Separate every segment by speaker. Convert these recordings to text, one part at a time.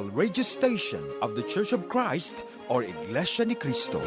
Speaker 1: radio station of the Church of Christ or Iglesia ni Cristo.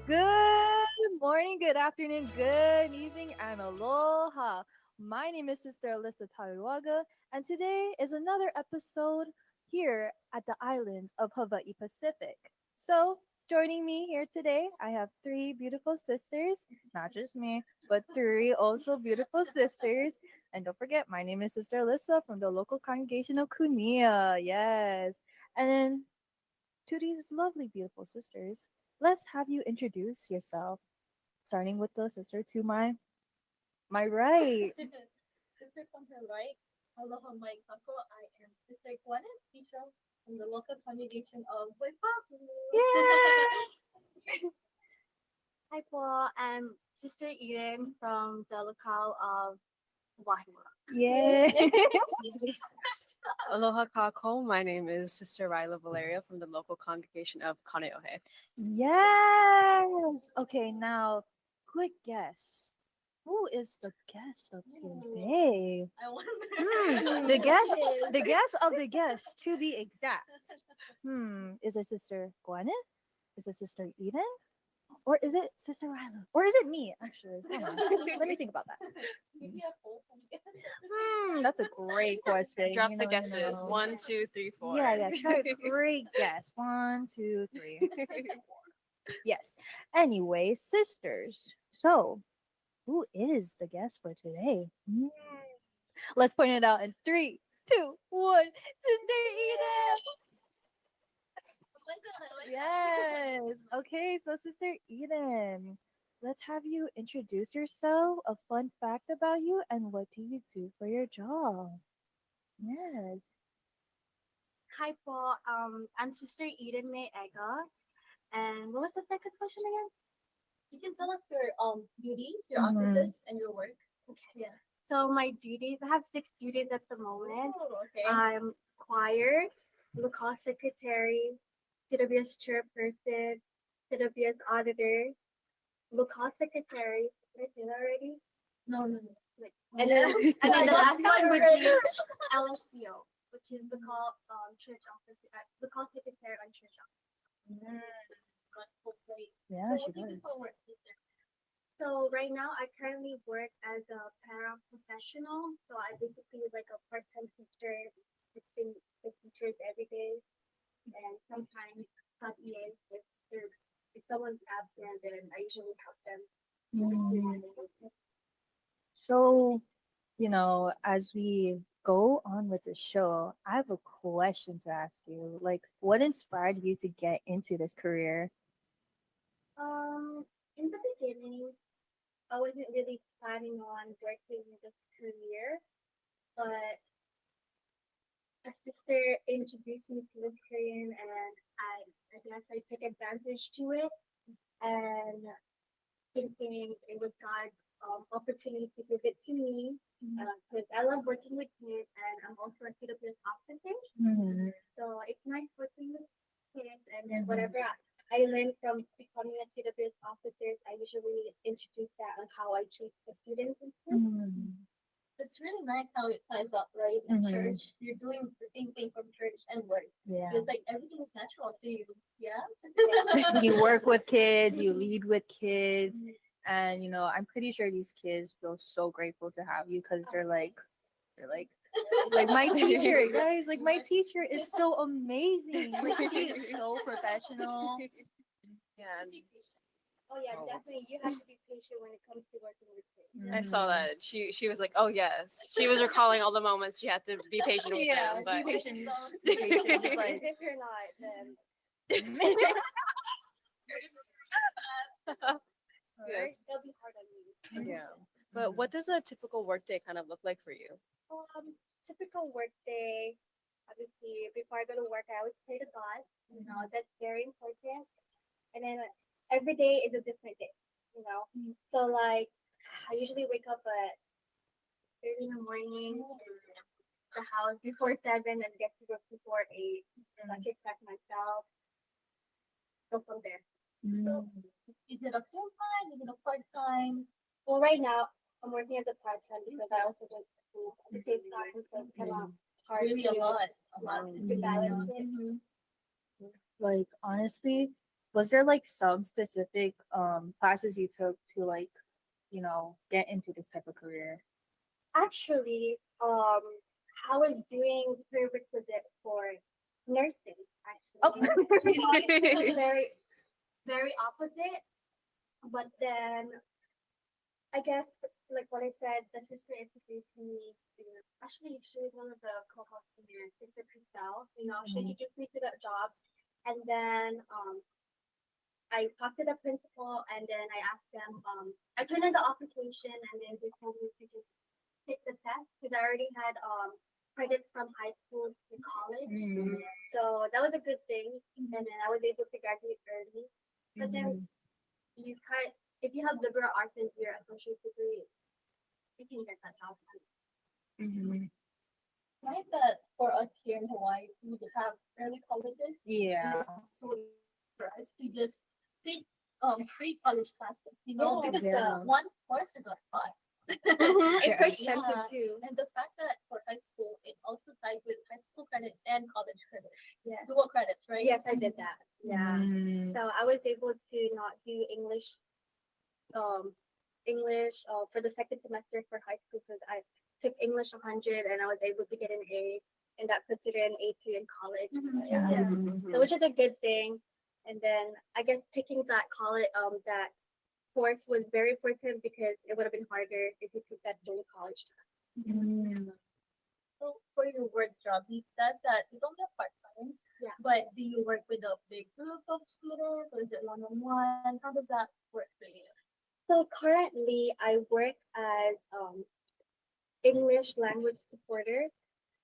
Speaker 2: Good morning, good afternoon, good evening, and aloha. My name is Sister Alyssa Taliwaga, and today is another episode here at the islands of Hawaii Pacific. So, joining me here today, I have three beautiful sisters, not just me, but three also beautiful sisters. And don't forget, my name is Sister Alyssa from the local congregation of Kunia. Yes. And then to these lovely, beautiful sisters, let's have you introduce yourself, starting with the sister to my right.
Speaker 3: Sister from her right, aloha mai kako. I am Sister Gweneth Tisha from the local congregation of Waipahu.
Speaker 2: Yeah.
Speaker 3: Hi po, I'm Sister Eden from the locale of Wahima.
Speaker 2: Yeah.
Speaker 4: Aloha kako. My name is Sister Ryla Valeria from the local congregation of Kaneohe.
Speaker 2: Yes. Okay, now quick guess. Who is the guest of today?
Speaker 3: I wonder.
Speaker 2: The guest, the guest of the guest, to be exact. Is it Sister Gwyneth? Is it Sister Eden? Or is it Sister Ryla? Or is it me? Actually, hold on. Let me think about that.
Speaker 3: Maybe a full
Speaker 2: That's a great question.
Speaker 4: Drop the guesses. 1, 2, 3, 4.
Speaker 2: Yeah. Great guess. 1, 2, 3. Yes. Anyway, sisters. So, who is the guest for today? Let's point it out in 3, 2, 1. Sister Eden. Yes. Okay, so Sister Eden, let's have you introduce yourself, a fun fact about you, and what do you do for your job? Yes.
Speaker 3: Hi po, I'm Sister Eden May Ega. And what was the second question again? You can tell us your duties, your offices, and your work. Okay. Yeah. So my duties, I have 6 duties at the moment. Oh, okay. I'm choir, local secretary, CWS chairperson, CWS auditor, local secretary. Did I say that already? No. Like, and then the last one would be LSCO, which is the call church office, the call secretary on church office.
Speaker 2: Yeah, she does.
Speaker 3: So right now, I currently work as a paraprofessional. So I basically like a part-time teacher, assisting the teachers every day, and sometimes help EAs if someone's absent, then I usually help them.
Speaker 2: So, as we go on with the show, I have a question to ask you. Like, what inspired you to get into this career?
Speaker 3: In the beginning, I wasn't really planning on working in this career, but a sister introduced me to this career, and I guess I took advantage to it, and thinking it was God's opportunity to give it to me, because I love working with kids, and I'm also a CWS officer, so it's nice working with kids, and then whatever I learned from becoming a CWS officer, I usually introduce that on how I treat the students and stuff. It's really nice how it ties up, right? In church, you're doing the same thing from church and work.
Speaker 2: Yeah.
Speaker 3: It's like everything is natural to you. Yeah.
Speaker 2: You work with kids, you lead with kids, and I'm pretty sure these kids feel so grateful to have you because they're like my teacher, guys. Like my teacher is so amazing. Like she is so professional.
Speaker 4: Yeah.
Speaker 3: Oh yeah,
Speaker 4: Oh.
Speaker 3: definitely. You have to be patient when it comes to working with kids.
Speaker 4: I saw that. She was like, oh yes. She was recalling all the moments she had to be patient with them. But
Speaker 2: be patient.
Speaker 3: So,
Speaker 2: Be patient.
Speaker 3: and
Speaker 2: Like,
Speaker 3: if you're not, then
Speaker 4: yes.
Speaker 3: it'll be hard on you.
Speaker 4: Yeah. But what does a typical workday kind of look like for you?
Speaker 3: Typical work day. Obviously, before I go to work, I always pray to God. You know, that's very important. And then every day is a different day. You know, so like I usually wake up at 6:30 in the morning, the house before 7, and get to work before 8. I check back myself. Go from there. So, is it a full time? Is it a part time? Well, right now I'm working as a part time because I also go to school at the same time, so it's kind of hard. Really, a lot to balance it.
Speaker 2: like honestly, was there like some specific classes you took to like, get into this type of career?
Speaker 3: Actually, I was doing prerequisite for nursing. Actually,
Speaker 2: Oh.
Speaker 3: it's very, very opposite. But then I guess, like what I said, the sister introduced me to. Actually, she was one of the co-hosts in there, Sister Christelle. She introduced me to that job, and then I talked to the principal, and then I asked them. I turned in the application, and then they told me to just take the test because I already had credits from high school to college. So that was a good thing, and then I was able to graduate early. But then you can't, if you have liberal arts and your associate degree, you can get that job. Right, that for us here in Hawaii, we have early colleges.
Speaker 2: Yeah.
Speaker 3: So for us to just take free college classes, because
Speaker 2: Yeah.
Speaker 3: the one course is like five.
Speaker 2: It's
Speaker 3: expensive too. And the fact that for high school, it also ties with high school credit and college credit. Yeah. Dual credits, right? Yes, I did that. Yeah. So I was able to not do English for the second semester for high school because I took English 100 and I was able to get an A, and that puts it in A2 in college. Yeah. So which is a good thing. And then I guess taking that college that course was very important because it would have been harder if you took that during college time. So for your work job, you said that you don't get part time. Yeah. But do you work with a big group of students or is it one on one? How does that work for you? So currently, I work as English language supporter.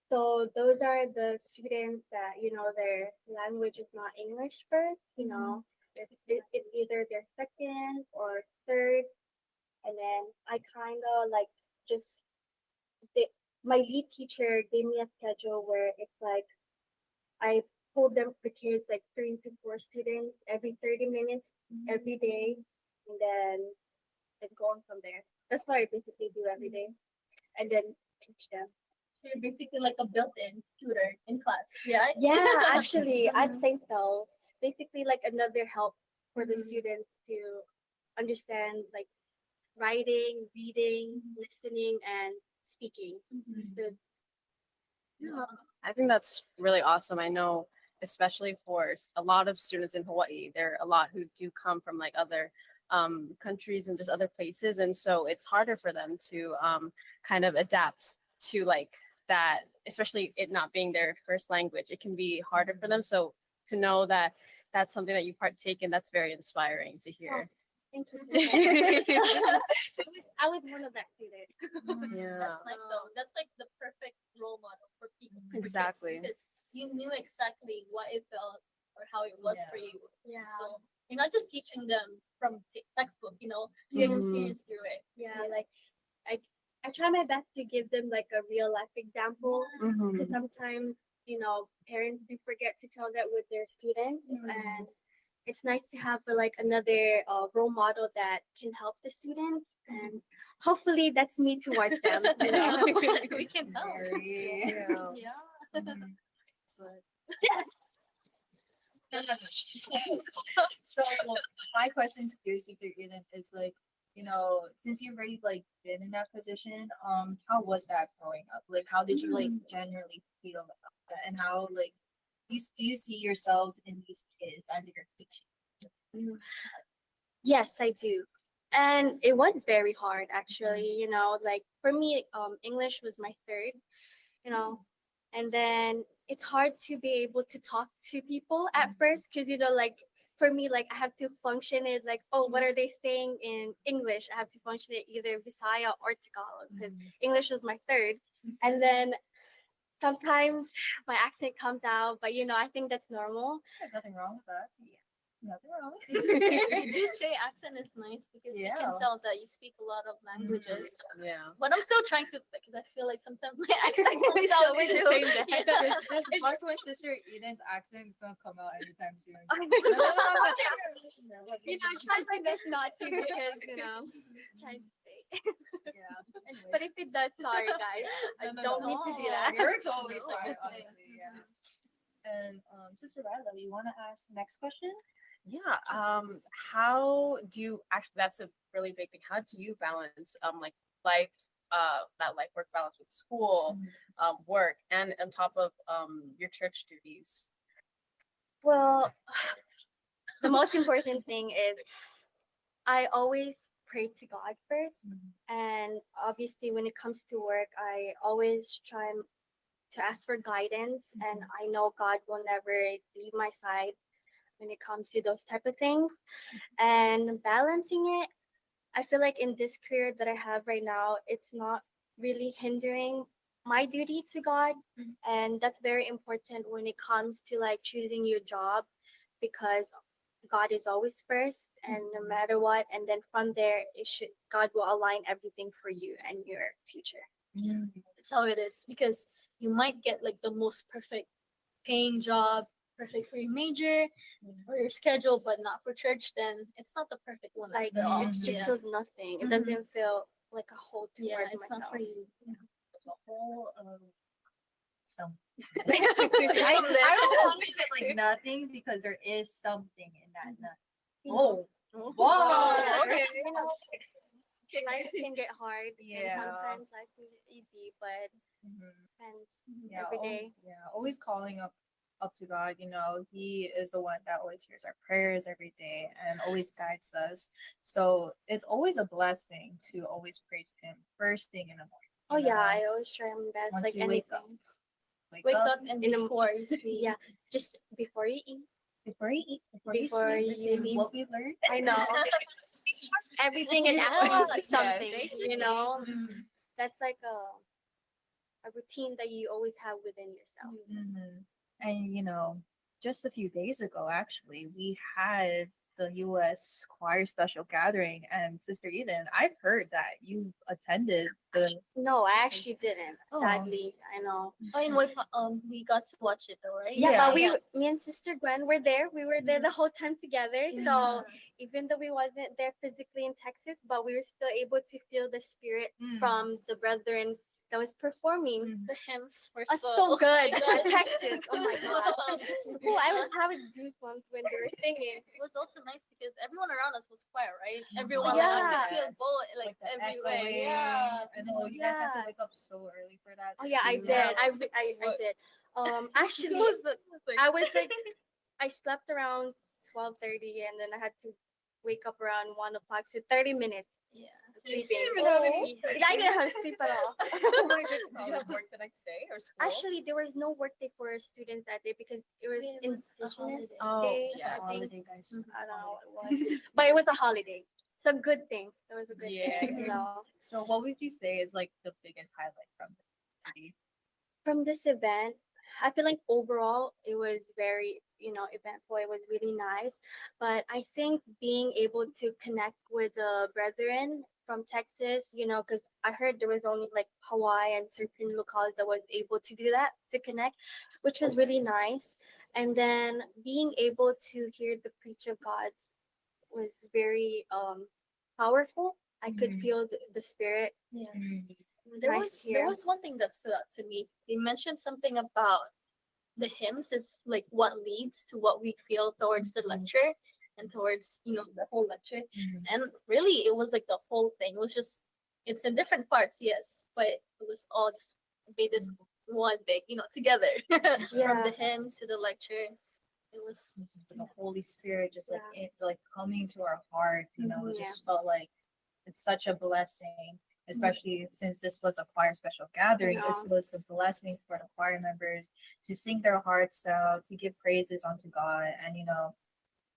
Speaker 3: So those are the students that their language is not English first. It's either their second or third, and then I kind of like just my lead teacher gave me a schedule where it's like I pulled them the kids like 3 to 4 students every 30 minutes every day, and then going from there. That's what I basically do every day, and then teach them. So you're basically like a built-in tutor in class, yeah? Yeah, actually, I'd say so. Basically, like another help for the students to understand like writing, reading, listening, and speaking.
Speaker 4: Yeah, I think that's really awesome. I know, especially for a lot of students in Hawaii, there are a lot who do come from like other countries and just other places, and so it's harder for them to kind of adapt to like that, especially it not being their first language. It can be harder for them. So to know that that's something that you partake in, that's very inspiring to hear.
Speaker 3: Thank you. I was one of that student.
Speaker 4: Yeah.
Speaker 3: That's nice though. That's like the perfect role model for people.
Speaker 4: Exactly.
Speaker 3: Because you knew exactly what it felt or how it was for you. Yeah. So you're not just teaching them from textbook, you experience through it. Yeah, like I try my best to give them like a real life example because sometimes parents do forget to tell that with their students, and it's nice to have like another role model that can help the students, and hopefully that's me towards them. We can help. Yeah.
Speaker 2: So my question to you, Sister Eden, is like, since you've already like been in that position, how was that growing up? Like, how did you like generally feel about that, and how like do you see yourselves in these kids as you're teaching?
Speaker 3: Yes, I do. And it was very hard actually, like for me, English was my third, you know, and then it's hard to be able to talk to people at first because like for me, like I have to function it like, oh, what are they saying in English? I have to function it either Visaya or Tagalog because English was my third. And then sometimes my accent comes out, but I think that's normal.
Speaker 4: There's nothing wrong with that. Yeah. Nothing wrong.
Speaker 5: You do say accent is nice because you can
Speaker 4: Yeah.
Speaker 5: tell that you speak a lot of languages.
Speaker 4: Yeah.
Speaker 5: But I'm still trying to because I feel like sometimes my accent comes out
Speaker 3: still
Speaker 5: too.
Speaker 3: saying that.
Speaker 5: Yeah.
Speaker 6: There's parts when Sister Eden's accent is gonna come out anytime soon.
Speaker 3: I try my best not to because trying to stay.
Speaker 6: Yeah. Anyways.
Speaker 3: But if it does, sorry guys, I don't need to do that.
Speaker 6: You're totally fine, honestly. Yeah. And Sister Ryla, you want to ask the next question?
Speaker 4: Yeah. How do you actually? That's a really big thing. How do you balance like life, that life work balance with school, work, and on top of your church duties?
Speaker 3: Well, the most important thing is I always pray to God first. And obviously, when it comes to work, I always try to ask for guidance. And I know God will never leave my side when it comes to those type of things. And balancing it, I feel like in this career that I have right now, it's not really hindering my duty to God. And that's very important when it comes to like choosing your job because God is always first and no matter what. And then from there, God will align everything for you and your future.
Speaker 5: That's how it is because you might get like the most perfect paying job, perfect for your major, for your schedule, but not for church, then it's not the perfect one.
Speaker 3: Like
Speaker 5: at all.
Speaker 3: it just
Speaker 5: Yeah.
Speaker 3: feels nothing. It doesn't feel like a whole
Speaker 5: Yeah,
Speaker 3: towards
Speaker 5: it's
Speaker 3: myself.
Speaker 5: not for you.
Speaker 6: It's a whole some.
Speaker 5: It's just
Speaker 6: I
Speaker 5: something.
Speaker 6: don't want to say like nothing because there is something in that nothing. Oh,
Speaker 5: Whoa.
Speaker 6: whoa.
Speaker 5: Okay.
Speaker 3: Life can get hard
Speaker 6: Yeah.
Speaker 3: and sometimes life can get easy, but depends every day.
Speaker 6: Always calling up to God. He is the one that always hears our prayers every day and always guides us. So it's always a blessing to always praise Him first thing in the morning.
Speaker 3: Oh yeah, I always try my best.
Speaker 6: Once
Speaker 3: like
Speaker 6: you wake
Speaker 3: anything.
Speaker 6: up.
Speaker 5: Wake up and
Speaker 3: in the
Speaker 5: before you sleep.
Speaker 3: Yeah, just before you eat.
Speaker 6: Before you eat, before
Speaker 3: Before
Speaker 6: you
Speaker 3: you
Speaker 6: sleep,
Speaker 3: leave.
Speaker 6: what we learned.
Speaker 3: I know. Everything and after something, That's like a routine that you always have within yourself.
Speaker 6: And just a few days ago, actually, we had the U.S. Choir Special Gathering, and Sister Eden, I've heard that you attended the.
Speaker 3: No, I actually didn't.
Speaker 6: Oh.
Speaker 3: Sadly, I know.
Speaker 5: Oh, and we got to watch it though, right?
Speaker 3: Yeah,
Speaker 6: Yeah.
Speaker 3: but me and Sister Gwen were there. We were there the whole time together. So even though we wasn't there physically in Texas, but we were still able to feel the spirit from the brethren that was performing.
Speaker 5: The hymns were
Speaker 3: So good.
Speaker 5: Oh my God.
Speaker 3: Texas. Oh my god. Oh, I was having goosebumps when they were singing.
Speaker 5: It was also nice because everyone around us was quiet, right? Everyone
Speaker 3: Yeah.
Speaker 5: like could feel bullet like
Speaker 6: the
Speaker 5: everywhere.
Speaker 6: echoing.
Speaker 5: Yeah.
Speaker 6: I know you guys had to
Speaker 3: Yeah.
Speaker 6: wake up so early for that.
Speaker 3: Oh yeah, I
Speaker 6: too.
Speaker 3: did. I did. Actually, I was like, I slept around 12:30, and then I had to wake up around 1 o'clock. So 30 minutes
Speaker 5: Yeah.
Speaker 3: sleeping.
Speaker 6: even have any
Speaker 3: Yeah, I didn't have sleep at all.
Speaker 4: Did you have work the next day or school?
Speaker 3: Actually, there was no work day for students that day because it was
Speaker 5: Yeah, it was a
Speaker 3: Indigenous
Speaker 5: holiday.
Speaker 3: Day.
Speaker 6: Just
Speaker 4: yeah.
Speaker 6: a
Speaker 3: I think.
Speaker 6: holiday, guys.
Speaker 3: I don't know what it was, but it was a holiday. So good thing. It was a good
Speaker 4: Yeah.
Speaker 3: thing.
Speaker 6: So, what would you say is like the biggest highlight from the party?
Speaker 3: From this event, I feel like overall it was very, eventful. It was really nice. But I think being able to connect with the brethren from Texas, because I heard there was only like Hawaii and certain locales that was able to do that, to connect, which was really nice. And then being able to hear the preach of God's was very powerful. I could feel the spirit.
Speaker 5: Yeah.
Speaker 3: There was
Speaker 5: There was one thing that stood out to me. They mentioned something about the hymns is like what leads to what we feel towards the lecture and towards the whole lecture. And really it was like the whole thing. It was just it's in different parts, yes, but it was all just made this one big, together. From
Speaker 3: Yeah.
Speaker 5: the hymns to the lecture.
Speaker 6: it was the Holy Spirit just like
Speaker 3: Yeah.
Speaker 6: like coming to our hearts. You know, it
Speaker 3: Yeah.
Speaker 6: just felt like it's such a blessing, especially since this was a choir special gathering.
Speaker 3: Yeah.
Speaker 6: This was a blessing for the choir members to sing their hearts out, to give praises unto God, and I'm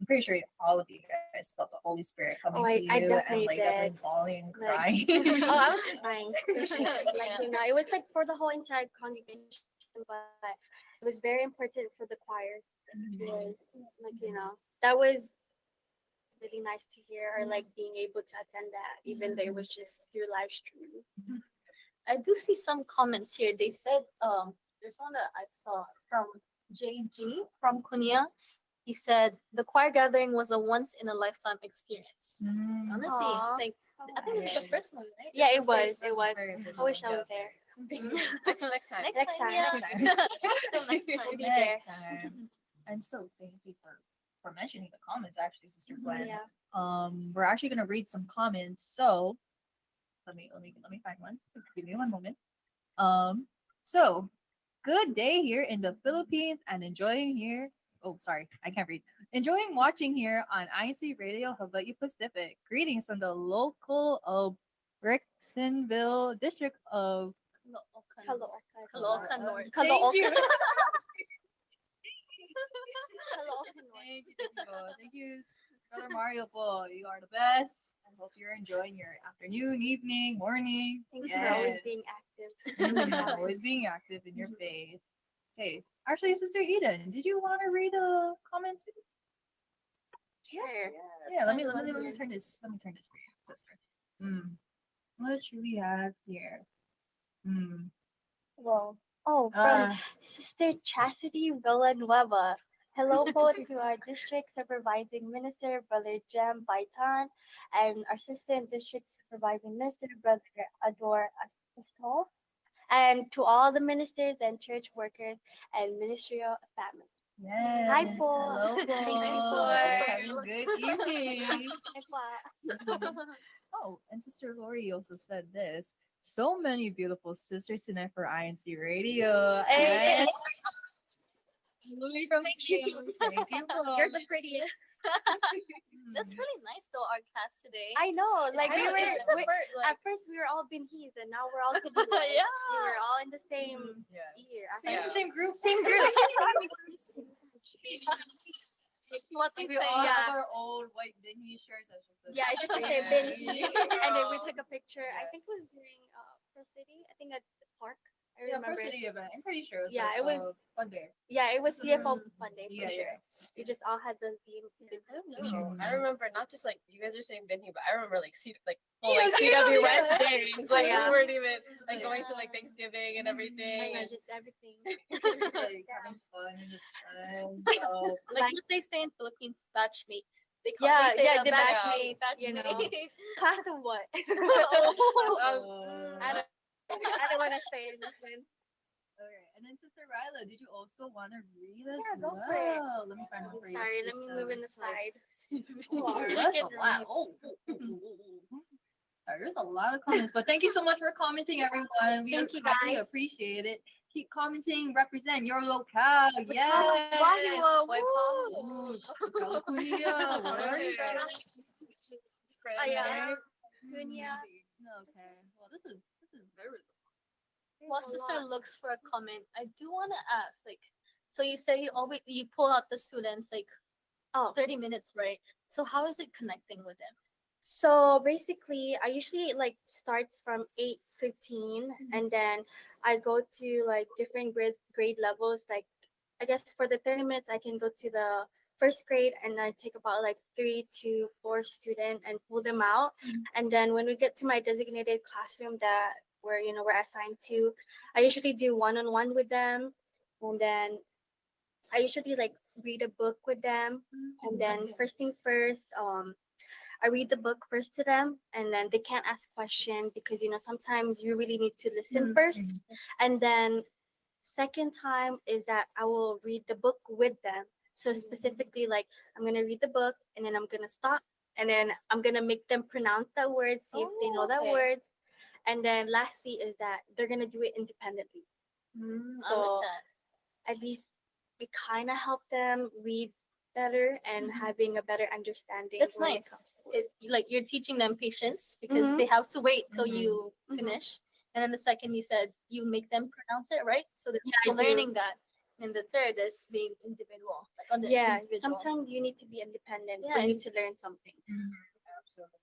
Speaker 6: pretty sure all of you guys felt the Holy Spirit coming
Speaker 3: Oh,
Speaker 6: to
Speaker 3: I
Speaker 6: you and
Speaker 3: definitely
Speaker 6: like definitely
Speaker 3: did.
Speaker 6: bawling and
Speaker 3: Like,
Speaker 6: crying.
Speaker 3: oh, I was crying.
Speaker 5: Yeah.
Speaker 3: Like, it was like for the whole entire congregation, but it was very important for the choirs.
Speaker 6: Mhm.
Speaker 3: Like, that was really nice to hear, or like being able to attend that, even though it was just through live stream.
Speaker 5: I do see some comments here. They said there's one that I saw from JG from Kunia. He said the choir gathering was a once in a lifetime experience.
Speaker 6: Mm.
Speaker 5: Honestly,
Speaker 3: Aw.
Speaker 5: like I think this is the first one, right?
Speaker 3: Yeah,
Speaker 5: This
Speaker 3: it
Speaker 5: is the
Speaker 3: was.
Speaker 5: first
Speaker 3: It
Speaker 6: That's
Speaker 3: was.
Speaker 6: very official.
Speaker 3: I wish I
Speaker 6: Yeah.
Speaker 3: was there.
Speaker 4: Next time.
Speaker 5: Next time, yeah.
Speaker 6: Next time.
Speaker 5: Still next time.
Speaker 3: We'll be
Speaker 6: Next
Speaker 3: there.
Speaker 6: time. And so thank you for mentioning the comments actually, Sister Gwen.
Speaker 3: Yeah.
Speaker 6: We're actually gonna read some comments. So let me find one. Give me one moment. So good day here in the Philippines and enjoying here. Oh, sorry, I can't read. Enjoying watching here on INCRadio Hawaii Pacific. Greetings from the local of Brixtonville district of
Speaker 5: Caloocan
Speaker 3: Caloocan.
Speaker 5: North.
Speaker 6: Thank you.
Speaker 3: Caloocan.
Speaker 6: Thank you, Brother Mario po. You are the best. I hope you're enjoying your afternoon, evening, morning.
Speaker 3: Thanks for always
Speaker 6: Yes.
Speaker 3: being active.
Speaker 6: Always being active in your faith. Hey, actually, Sister Eden, did you want to read a comment too?
Speaker 3: Sure.
Speaker 6: Yeah, let me turn this. Let me turn this for you, sister. What should we have here?
Speaker 3: Well, oh, from
Speaker 6: Uh,
Speaker 3: Sister Chastity Villanueva. Hello po to our district supervising minister, Brother Jem Baitan, and our assistant district supervising minister, Brother Ador Astol, and to all the ministers and church workers and ministerial family.
Speaker 6: yes.
Speaker 3: Hi po.
Speaker 6: Hello po.
Speaker 3: Thank you po.
Speaker 6: Have a good evening.
Speaker 3: Hi po.
Speaker 6: Oh, and Sister Lori also said this. So many beautiful sisters tonight for INC Radio.
Speaker 3: Hey.
Speaker 6: And Lori from Kim. Thank you.
Speaker 3: You're the prettiest.
Speaker 5: That's really nice though, our cast today.
Speaker 3: I know. Like
Speaker 5: I
Speaker 3: we
Speaker 5: know,
Speaker 3: were,
Speaker 5: it's the
Speaker 3: we-
Speaker 5: first, like-
Speaker 3: at first we were all Binhis, and now we're all Kabilas.
Speaker 5: Yeah.
Speaker 3: We were all in the same
Speaker 6: Yes.
Speaker 3: year.
Speaker 6: It's the same group.
Speaker 3: Same group.
Speaker 5: It's what they
Speaker 6: We
Speaker 5: say.
Speaker 6: all
Speaker 3: Yeah.
Speaker 6: have our old white Vinny shirts. That's just
Speaker 3: Yeah, it's just the same Binhi. And then we took a picture. I think it was during Pro City. I think at the park. I
Speaker 6: Yeah,
Speaker 3: remember.
Speaker 6: First City event. I'm pretty sure.
Speaker 3: Yeah,
Speaker 6: like,
Speaker 3: it was-
Speaker 6: fun day.
Speaker 3: Yeah, it was CFO Fun Day for
Speaker 6: Yeah,
Speaker 3: sure. We just all had the theme.
Speaker 4: No, I remember not just like you guys are saying Vinny, but I remember like
Speaker 6: Yeah,
Speaker 4: CW
Speaker 6: yeah.
Speaker 4: West days. Like
Speaker 3: Yeah.
Speaker 4: we weren't even like going to like Thanksgiving and
Speaker 3: Oh
Speaker 4: everything.
Speaker 3: yeah,
Speaker 4: And
Speaker 3: just everything.
Speaker 6: Just like having fun and just so
Speaker 5: Like what they say in Philippines, batchmates. They
Speaker 3: Yeah,
Speaker 5: they say
Speaker 3: yeah,
Speaker 5: the
Speaker 3: the
Speaker 5: batchmate,
Speaker 3: batchmate, you know.
Speaker 5: batchmate.
Speaker 3: Class of what?
Speaker 6: Oh.
Speaker 3: I don't want to say nothing.
Speaker 6: Okay, and then Sister Ryla, did you also want to read as
Speaker 3: Yeah, go
Speaker 6: well?
Speaker 3: for it.
Speaker 6: Let me find one for you.
Speaker 3: Sorry, let me move in the side.
Speaker 6: Oh,
Speaker 5: Really
Speaker 6: that's
Speaker 5: good
Speaker 6: a lot. Sorry, there's a lot of comments, but thank you so much for commenting, everyone. We
Speaker 3: Thank you,
Speaker 6: highly
Speaker 3: guys.
Speaker 6: appreciate it. Keep commenting, represent your locale. Yeah.
Speaker 3: Wahoo,
Speaker 5: Why
Speaker 6: Ooh, California. Where you guys?
Speaker 3: yeah. Kunya.
Speaker 6: Okay. Well, this is very.
Speaker 5: While sister looks for a comment, I do want to ask, like, so you say you pull out the students like
Speaker 3: Oh,
Speaker 5: 30 minutes, right? So how is it connecting with them?
Speaker 3: so basically, I usually like starts from 8:15, and then I go to like different grade levels. Like I guess for the 30 minutes, I can go to the first grade, and I take about like 3 to 4 student and pull them out. And then when we get to my designated classroom that we're assigned to, I usually do one-on-one with them, and then I usually like read a book with them, and then first thing first, I read the book first to them, and then they can't ask question because sometimes you really need to listen first, and then second time is that I will read the book with them. So specifically, like I'm gonna read the book, and then I'm gonna stop, and then I'm gonna make them pronounce that word, see if they know that
Speaker 5: okay.
Speaker 3: word, and then lastly is that they're gonna do it independently.
Speaker 5: I
Speaker 3: So
Speaker 5: like that.
Speaker 3: at least we kind of help them read better and having a better understanding.
Speaker 5: That's
Speaker 3: when it
Speaker 5: nice.
Speaker 3: comes to it.
Speaker 5: Like you're teaching them patience because
Speaker 3: Mhm.
Speaker 5: they have to wait till
Speaker 6: Mhm.
Speaker 5: you
Speaker 3: Mhm.
Speaker 5: finish. And then the second you said you make them pronounce it, right? So they're
Speaker 3: Yeah, I
Speaker 5: also
Speaker 3: do.
Speaker 5: learning that. And the third is being individual, like on the
Speaker 3: Yeah,
Speaker 5: individual.
Speaker 3: sometimes you need to be independent
Speaker 5: Yeah,
Speaker 3: for you
Speaker 5: and-
Speaker 3: to learn something.
Speaker 6: Absolutely.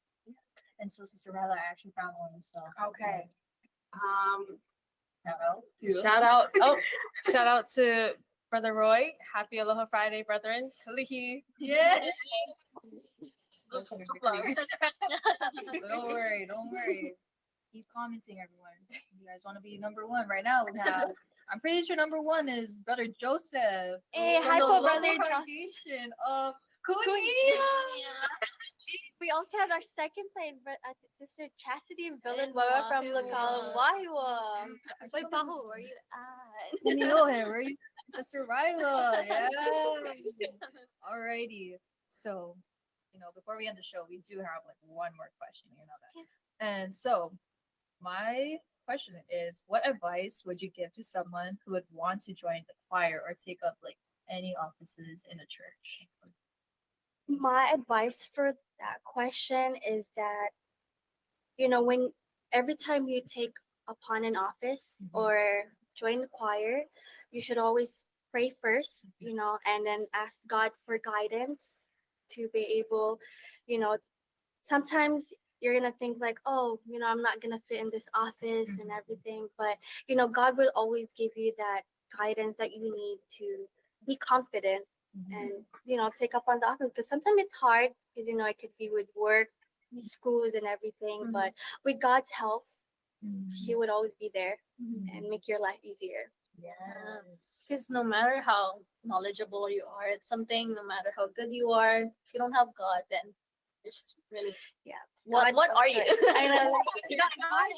Speaker 6: And so, Sister Rella, I actually found one. So
Speaker 4: Okay.
Speaker 6: shout out to
Speaker 4: Shout out. Oh, shout out to Brother Roy. Happy Aloha Friday, brethren. Kalihi.
Speaker 6: Yeah. Don't worry, don't worry. Keep commenting, everyone. You guys want to be number one right now? We have. I'm pretty sure number one is Brother Joseph.
Speaker 3: Hey,
Speaker 6: from
Speaker 3: hi
Speaker 6: the
Speaker 3: po,
Speaker 6: local
Speaker 3: Brother Joseph.
Speaker 6: congregation of Kunia.
Speaker 3: We also have our second place, Sister Chastity
Speaker 5: And
Speaker 3: Villanueva from
Speaker 5: Waiwa.
Speaker 3: Local Waiwa.
Speaker 5: Wait, Pahu, where are you at?
Speaker 6: You know him, where you, Sister Ryla? Yeah. Alrighty. So, before we end the show, we do have like one more question. You know that. And so, my question is, what advice would you give to someone who would want to join the choir or take up like any offices in the church?
Speaker 3: My advice for that question is that, when every time you take upon an office
Speaker 6: Mhm.
Speaker 3: or join the choir, you should always pray first, and then ask God for guidance to be able, you know, sometimes you're gonna think like, oh, I'm not gonna fit in this office and
Speaker 6: Mhm.
Speaker 3: everything, but God will always give you that guidance that you need to be confident and take up on the office, because sometimes it's hard because it could be with work, schools and everything, but with God's help, He would always be there and make your life easier.
Speaker 6: Yes.
Speaker 5: Because no matter how knowledgeable you are at something, no matter how good you are, if you don't have God, then it's really
Speaker 3: Yeah.
Speaker 5: What are you?
Speaker 3: I know.
Speaker 5: You got God.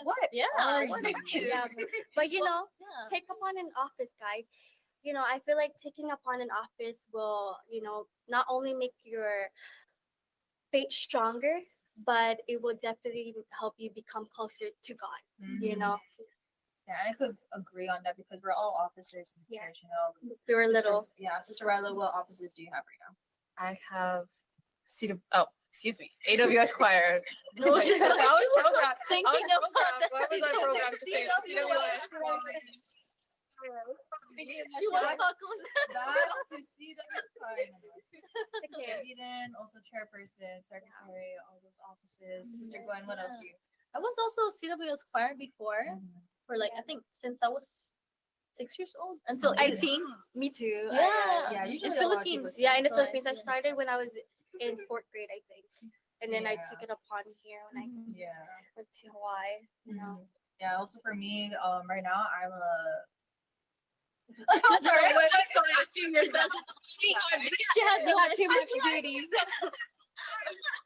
Speaker 3: What?
Speaker 5: Yeah.
Speaker 6: are
Speaker 5: What
Speaker 6: you?
Speaker 5: are you?
Speaker 3: Yeah, but
Speaker 5: Yeah.
Speaker 3: take upon an office, guys. I feel like taking upon an office will, not only make your faith stronger, but it will definitely help you become closer to God. You
Speaker 6: Mhm.
Speaker 3: know,
Speaker 6: Yeah, I could agree on that because we're all officers in the
Speaker 3: Yeah.
Speaker 6: church.
Speaker 3: we were
Speaker 6: Sister-
Speaker 3: little.
Speaker 6: Yeah, Sister Ryla, what offices do you have right now?
Speaker 4: I have excuse me, AWS choir.
Speaker 5: No,
Speaker 4: I was programmed.
Speaker 5: Thinking
Speaker 4: I was
Speaker 5: about
Speaker 4: programmed.
Speaker 5: that.
Speaker 4: Why was I programmed to say
Speaker 5: CWS. She was
Speaker 6: Back-
Speaker 5: stuck on that.
Speaker 6: Back to CWS choir.
Speaker 3: Okay.
Speaker 6: Eden, also chairperson, secretary, all those offices. Sister Gwen, what else do you?
Speaker 5: I was also CWS choir before for like I think since I was 6 years old until
Speaker 6: Oh,
Speaker 5: 18.
Speaker 3: Me too.
Speaker 5: Yeah.
Speaker 6: Yeah,
Speaker 5: In
Speaker 6: usually a lot of people
Speaker 5: Philippines.
Speaker 6: say
Speaker 3: Yeah, in the
Speaker 5: So
Speaker 3: Philippines, I
Speaker 5: it's-
Speaker 3: started when I was in 4th grade, I think, and then I
Speaker 6: Yeah.
Speaker 3: took it upon here when I
Speaker 6: Yeah.
Speaker 3: went to Hawaii.
Speaker 6: Yeah, also for me, right now I'm a
Speaker 5: I'm
Speaker 6: sorry, wait,
Speaker 5: She has
Speaker 3: You have too much
Speaker 5: list.
Speaker 3: duties.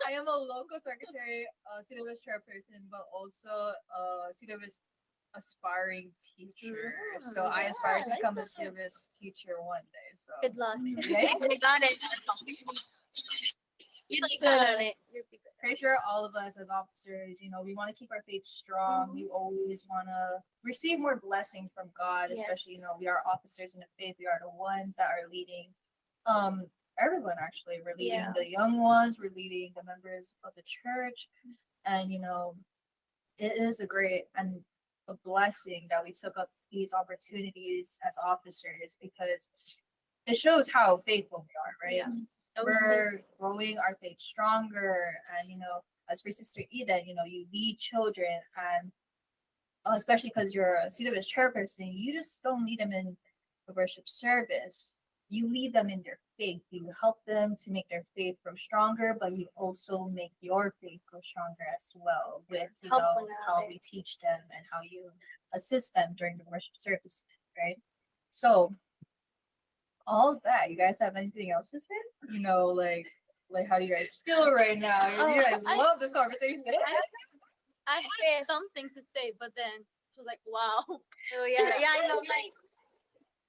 Speaker 6: I am a local secretary, CWS chairperson, but also CWS aspiring teacher. So I aspire
Speaker 5: I
Speaker 6: to
Speaker 5: like
Speaker 6: become a
Speaker 5: that.
Speaker 6: CWS teacher one day. So
Speaker 3: Good luck.
Speaker 6: yeah,
Speaker 3: You got it.
Speaker 5: You
Speaker 3: Good on it. You'll be good.
Speaker 6: pretty sure all of us as officers, we want to keep our faith strong. We always want to receive more blessing from God, especially,
Speaker 3: Yes.
Speaker 6: we are officers in the faith. We are the ones that are leading everyone actually. We're leading
Speaker 3: Yeah.
Speaker 6: the young ones, we're leading the members of the church. And it is a great and a blessing that we took up these opportunities as officers because it shows how faithful we are, right?
Speaker 3: Yeah.
Speaker 6: We're growing our faith stronger, and as for Sister Eden, you lead children, and especially because you're a CWS chairperson, you just don't lead them in the worship service. You lead them in their faith. You help them to make their faith grow stronger, but you also make your faith grow stronger as well with
Speaker 3: Help one
Speaker 6: how
Speaker 3: another.
Speaker 6: we teach them and how you assist them during the worship service, right? So all of that. You guys have anything else to say? Like how do you guys feel right now? You guys
Speaker 5: I-
Speaker 6: love this conversation.
Speaker 5: I had something to say, but then she was like, wow.
Speaker 3: Oh yeah, yeah, I know.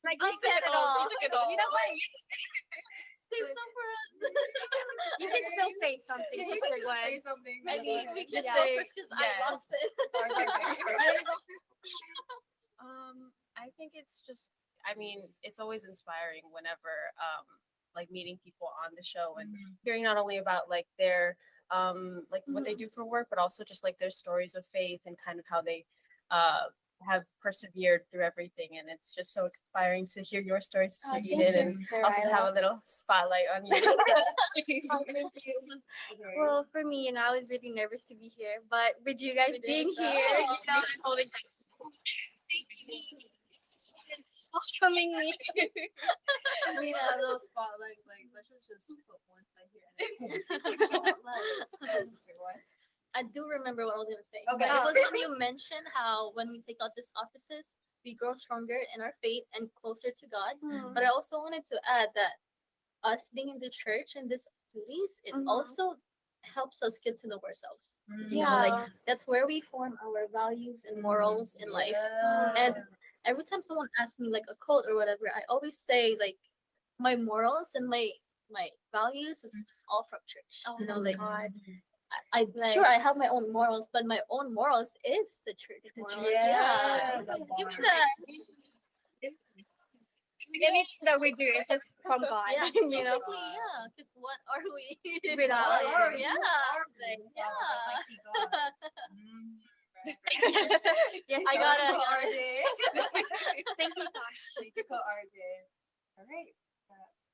Speaker 3: Like
Speaker 5: I
Speaker 3: you said it all.
Speaker 5: You know what? Save some for us.
Speaker 3: You can still say something.
Speaker 6: You
Speaker 3: Sister
Speaker 6: can
Speaker 3: Gwen.
Speaker 6: say something.
Speaker 5: Maybe we can
Speaker 3: Yeah.
Speaker 5: say first because
Speaker 6: Yes.
Speaker 5: I lost it.
Speaker 6: Sorry.
Speaker 4: I think it's just I mean, it's always inspiring whenever like meeting people on the show and
Speaker 6: Mhm.
Speaker 4: hearing not only about like their like what they do for work, but also just like their stories of faith and kind of how they uh have persevered through everything. And it's just so inspiring to hear your story, Sister
Speaker 5: thank
Speaker 4: Eden,
Speaker 5: you,
Speaker 4: and
Speaker 5: Sister
Speaker 4: also to have a
Speaker 5: Ryla.
Speaker 4: little spotlight on you.
Speaker 5: Well, for me, I was really nervous to be here, but with you guys being here, I'm totally welcoming me.
Speaker 6: We have a little spotlight. Like, let's just put one right here. Sister, what?
Speaker 5: I do remember what I was gonna say.
Speaker 6: Okay.
Speaker 5: But it was when you mentioned how when we take out these offices, we grow stronger in our faith and closer to God. But I also wanted to add that us being in the church and these duties, it also helps us get to know ourselves. You know, like that's where we form our values and morals in life. And every time someone asks me like a quote or whatever, I always say like my morals and my values is just all from church.
Speaker 2: Oh
Speaker 5: You know,
Speaker 2: my
Speaker 5: like
Speaker 2: God.
Speaker 5: I sure I have my own morals, but my own morals is the church morals. Yeah.
Speaker 6: that's
Speaker 5: Give me
Speaker 6: hard.
Speaker 5: that.
Speaker 3: Anything that we do is just from God.
Speaker 5: Yeah,
Speaker 6: you know?
Speaker 5: basically, yeah. Because what are we
Speaker 3: Without
Speaker 6: You
Speaker 3: it.
Speaker 6: are,
Speaker 5: Yeah.
Speaker 6: you are like,
Speaker 5: Yeah.
Speaker 6: like, see God.
Speaker 5: Yes, yes, I got it.
Speaker 6: RJ.
Speaker 3: Thank you, Josh.
Speaker 6: Thank you, RJ. All right.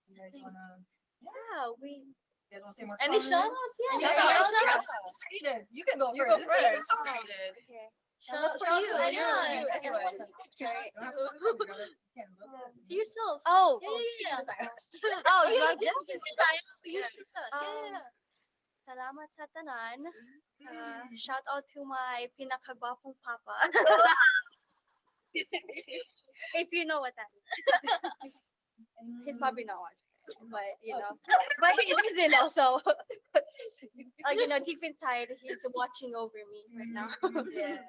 Speaker 6: You guys wanna?
Speaker 3: Yeah, we.
Speaker 6: You guys wanna say more?
Speaker 5: Any
Speaker 6: comments?
Speaker 5: shout outs? Yeah.
Speaker 6: Any
Speaker 5: Shout
Speaker 6: shout-outs?
Speaker 5: outs.
Speaker 6: Sister Eden, you can go
Speaker 4: You
Speaker 6: first.
Speaker 4: go first.
Speaker 3: Okay.
Speaker 5: Shout outs for
Speaker 6: Shout-outs
Speaker 5: you.
Speaker 6: to you,
Speaker 5: Yeah.
Speaker 6: you,
Speaker 5: And
Speaker 6: anyway.
Speaker 5: one- shout
Speaker 3: Right.
Speaker 5: out
Speaker 6: You don't have to look at me, brother. You can't look at me.
Speaker 5: to yourself.
Speaker 3: Oh.
Speaker 5: Yeah.
Speaker 3: Oh,
Speaker 5: You
Speaker 3: you
Speaker 5: want
Speaker 3: want
Speaker 5: to get you should start. Yeah.
Speaker 3: Salamat sa tanan. Shout out to my pinakagwapong papa. If you know what that is. He's probably not watching, but but he doesn't also. Deep inside, he's watching over me right now.
Speaker 6: Yes.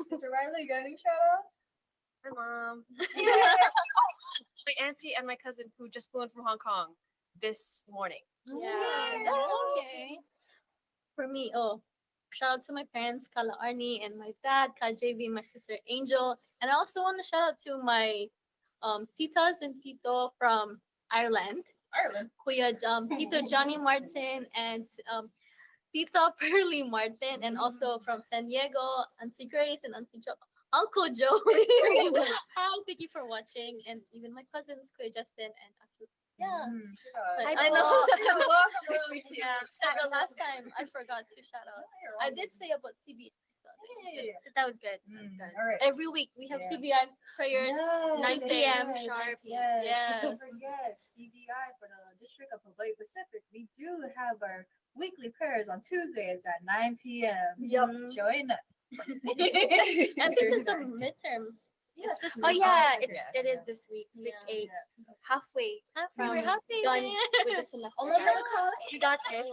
Speaker 6: Sister Riley, you got any shout-outs?
Speaker 4: My mom, my auntie, and my cousin who just flew in from Hong Kong this morning.
Speaker 3: Yeah.
Speaker 5: Okay. For me, shout out to my parents, Kala Arnie, and my dad, Ka JV, my sister Angel. And I also want to shout out to my titas and tito from Ireland.
Speaker 6: Ireland.
Speaker 5: Kuya Tito Johnny Martin and Tita Pearly Martin, and also from San Diego, Auntie Grace and Auntie Uncle Joey. Hi, thank you for watching, and even my cousins, Kuya Justin and Auntie. Yeah. But
Speaker 3: Hi,
Speaker 5: I know.
Speaker 3: Paul.
Speaker 5: Yeah, and the last time I forgot to shout out. I did say about CBI. So
Speaker 3: That was good.
Speaker 6: All right.
Speaker 5: every week we have
Speaker 6: Yeah.
Speaker 5: CBI prayers, 9 p.m.
Speaker 6: yes,
Speaker 5: sharp.
Speaker 6: Yes.
Speaker 5: Yes.
Speaker 6: Don't forget CBI for the District of Hawaii Pacific. We do have our weekly prayers on Tuesdays at 9 p.m.
Speaker 5: Yup.
Speaker 6: Join us.
Speaker 5: And because the midterms.
Speaker 6: Yes.
Speaker 5: It's this
Speaker 3: Oh
Speaker 5: week.
Speaker 3: yeah,
Speaker 6: Yes.
Speaker 3: it is this week, week
Speaker 5: Yeah.
Speaker 3: 8, halfway
Speaker 5: We're happy.
Speaker 3: done with the semester.
Speaker 6: Oh my God.
Speaker 3: We got this.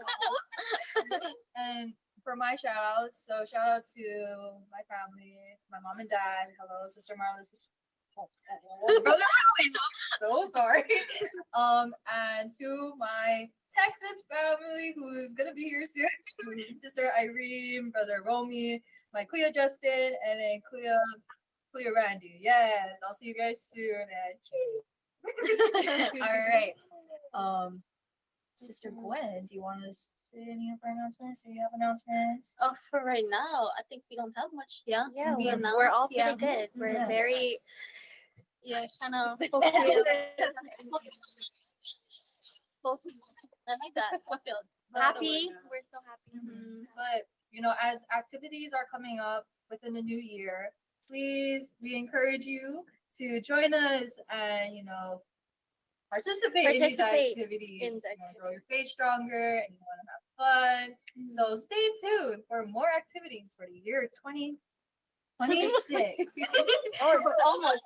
Speaker 6: And for my shout outs, so shout out to my family, my mom and dad. Hello, Sister Marla. Brother Marley, so sorry. And to my Texas family who's gonna be here soon. Sister Irene, brother Romy, my Kuya Justin, and then Kuya Randy. Yes, I'll see you guys soon. And all right. Sister Gwen, do you want to say any of our announcements? Do you have announcements?
Speaker 5: Oh, for right now, I think we don't have much. Yeah.
Speaker 3: Yeah,
Speaker 5: we
Speaker 3: we're
Speaker 5: announced,
Speaker 3: all pretty
Speaker 5: yeah.
Speaker 3: good. We're
Speaker 6: Yeah.
Speaker 3: very
Speaker 5: Yeah, kind of fulfilled. I like that. Fulfilled.
Speaker 3: happy. We're so happy.
Speaker 6: But as activities are coming up within the new year, please, we encourage you to join us and participate in these
Speaker 3: Participate
Speaker 6: activities.
Speaker 3: in
Speaker 6: You
Speaker 3: the
Speaker 6: wanna grow your faith stronger and you want to have fun. So stay tuned for more activities for the year 2026.
Speaker 3: Oh, we're almost.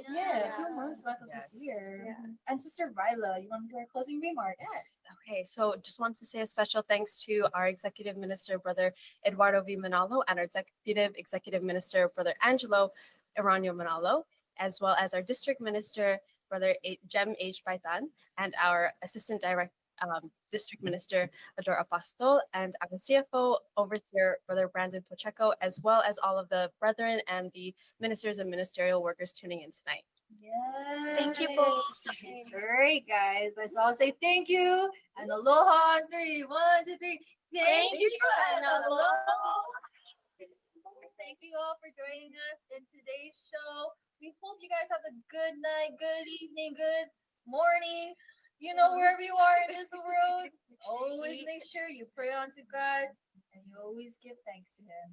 Speaker 6: Yeah, 2 months left of this
Speaker 4: Yes.
Speaker 6: year.
Speaker 3: Yeah.
Speaker 6: And Sister Ryla, you want to do our closing remarks?
Speaker 4: Yes. Okay. So just want to say a special thanks to our Executive Minister, Brother Eduardo V. Manalo, and our Executive Minister, Brother Angelo Iranio Manalo, as well as our District Minister, Brother Jem H. Baitan, and our Assistant District Minister, Ador Apostol, and our CFO Overseer, Brother Brandon Pacheco, as well as all of the brethren and the ministers and ministerial workers tuning in tonight.
Speaker 6: Yes.
Speaker 5: Thank you, folks.
Speaker 2: Great, guys. Let's all say thank you and aloha on three. 1, 2, 3.
Speaker 5: Thank you and aloha.
Speaker 2: Thank you all for joining us in today's show. We hope you guys have a good night, good evening, good morning. You know, wherever you are in this world, always make sure you pray unto God and you always give thanks to Him.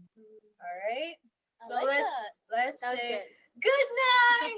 Speaker 2: All right.
Speaker 5: I
Speaker 2: So
Speaker 5: like
Speaker 2: let's
Speaker 5: that.
Speaker 2: let's
Speaker 5: That was
Speaker 2: say
Speaker 5: good.
Speaker 2: good night.